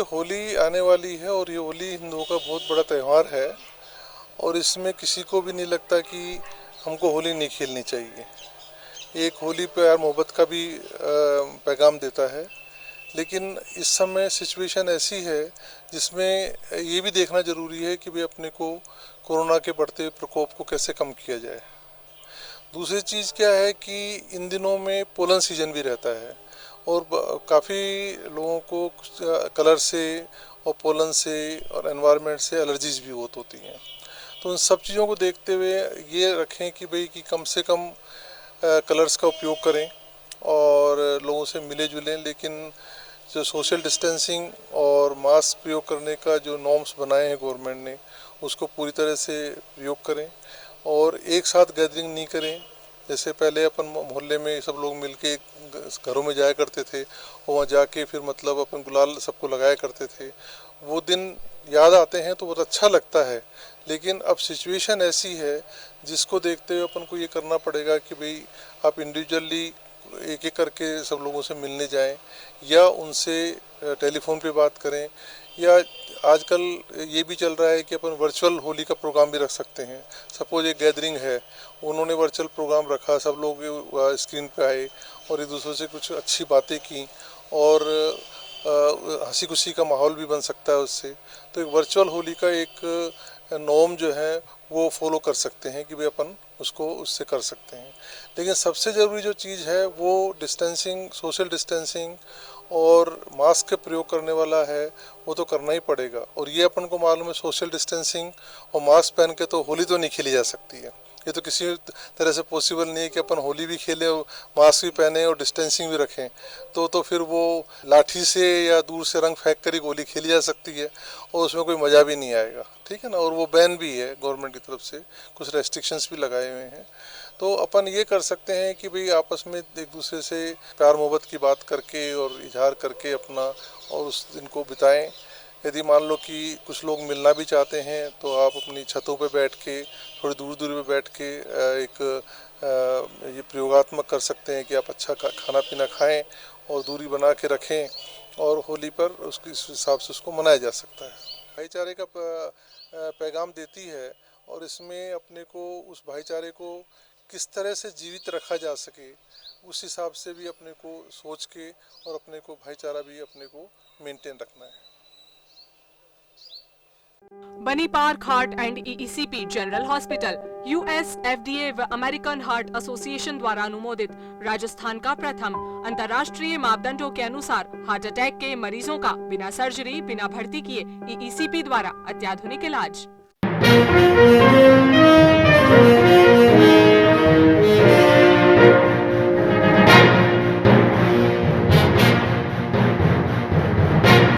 होली आने वाली है और ये होली हिंदुओं का बहुत बड़ा त्यौहार है और इसमें किसी को भी नहीं लगता कि हमको होली नहीं खेलनी चाहिए। एक होली प्यार मोहब्बत का भी पैगाम देता है, लेकिन इस समय सिचुएशन ऐसी है जिसमें ये भी देखना ज़रूरी है कि भाई अपने को कोरोना के बढ़ते प्रकोप को कैसे कम किया जाए। दूसरी चीज़ क्या है कि इन दिनों में पोलन सीजन भी रहता है और काफ़ी लोगों को कलर से और पोलन से और एनवायरनमेंट से एलर्जीज भी बहुत होती हैं। तो इन सब चीज़ों को देखते हुए ये रखें कि भाई कि कम से कम कलर्स का उपयोग करें और लोगों से मिले जुलें, लेकिन जो सोशल डिस्टेंसिंग और मास्क प्रयोग करने का जो नॉर्म्स बनाए हैं गवर्नमेंट ने, उसको पूरी तरह से प्रयोग करें और एक साथ गैदरिंग नहीं करें। जैसे पहले अपन मोहल्ले में सब लोग मिलके घरों में जाया करते थे और वहाँ जाके फिर मतलब अपन गुलाल सबको लगाया करते थे, वो दिन याद आते हैं तो बहुत अच्छा लगता है। लेकिन अब सिचुएशन ऐसी है जिसको देखते हुए अपन को ये करना पड़ेगा कि भाई आप इंडिविजुअली एक एक करके सब लोगों से मिलने जाएं या उनसे टेलीफोन पे बात करें, या आजकल ये भी चल रहा है कि अपन वर्चुअल होली का प्रोग्राम भी रख सकते हैं। सपोज एक गैदरिंग है, उन्होंने वर्चुअल प्रोग्राम रखा, सब लोग स्क्रीन पे आए और एक दूसरे से कुछ अच्छी बातें की और हंसी खुशी का माहौल भी बन सकता है उससे। तो एक वर्चुअल होली का एक नॉर्म जो है वो फॉलो कर सकते हैं कि भाई अपन उसको उससे कर सकते हैं। लेकिन सबसे ज़रूरी जो चीज़ है वो डिस्टेंसिंग, सोशल डिस्टेंसिंग और मास्क का प्रयोग करने वाला है, वो तो करना ही पड़ेगा। और ये अपन को मालूम है सोशल डिस्टेंसिंग और मास्क पहन के तो होली तो नहीं खेली जा सकती है। ये तो किसी तरह से पॉसिबल नहीं है कि अपन होली भी खेलें और मास्क भी पहने और डिस्टेंसिंग भी रखें। तो फिर वो लाठी से या दूर से रंग फेंक कर ही होली खेली जा सकती है और उसमें कोई मज़ा भी नहीं आएगा, ठीक है ना। और वो बैन भी है गवर्नमेंट की तरफ से, कुछ रेस्ट्रिक्शंस भी लगाए हुए हैं। तो अपन ये कर सकते हैं कि भाई आपस में एक दूसरे से प्यार मोहब्बत की बात करके और इजहार करके अपना और उस दिन को बिताएं। यदि मान लो कि कुछ लोग मिलना भी चाहते हैं तो आप अपनी छतों पे बैठ के, थोड़ी दूर दूर पे बैठ के एक ये प्रयोगात्मक कर सकते हैं कि आप अच्छा खाना पीना खाएं और दूरी बना के रखें और होली पर उसके इस हिसाब से उसको मनाया जा सकता है। भाईचारे का पैगाम देती है और इसमें अपने को उस भाईचारे को किस तरह से जीवित रखा जा सके उस हिसाब से भी अपने को सोच के और अपने को भाईचारा भी अपने को मेंटेन रखना है। बनी park heart and EECP general hospital US FDA व अमेरिकन हार्ट एसोसिएशन द्वारा अनुमोदित राजस्थान का प्रथम अंतर्राष्ट्रीय मापदंडों के अनुसार हार्ट अटैक के मरीजों का बिना सर्जरी, बिना भर्ती किए ईईसीपी द्वारा अत्याधुनिक इलाज।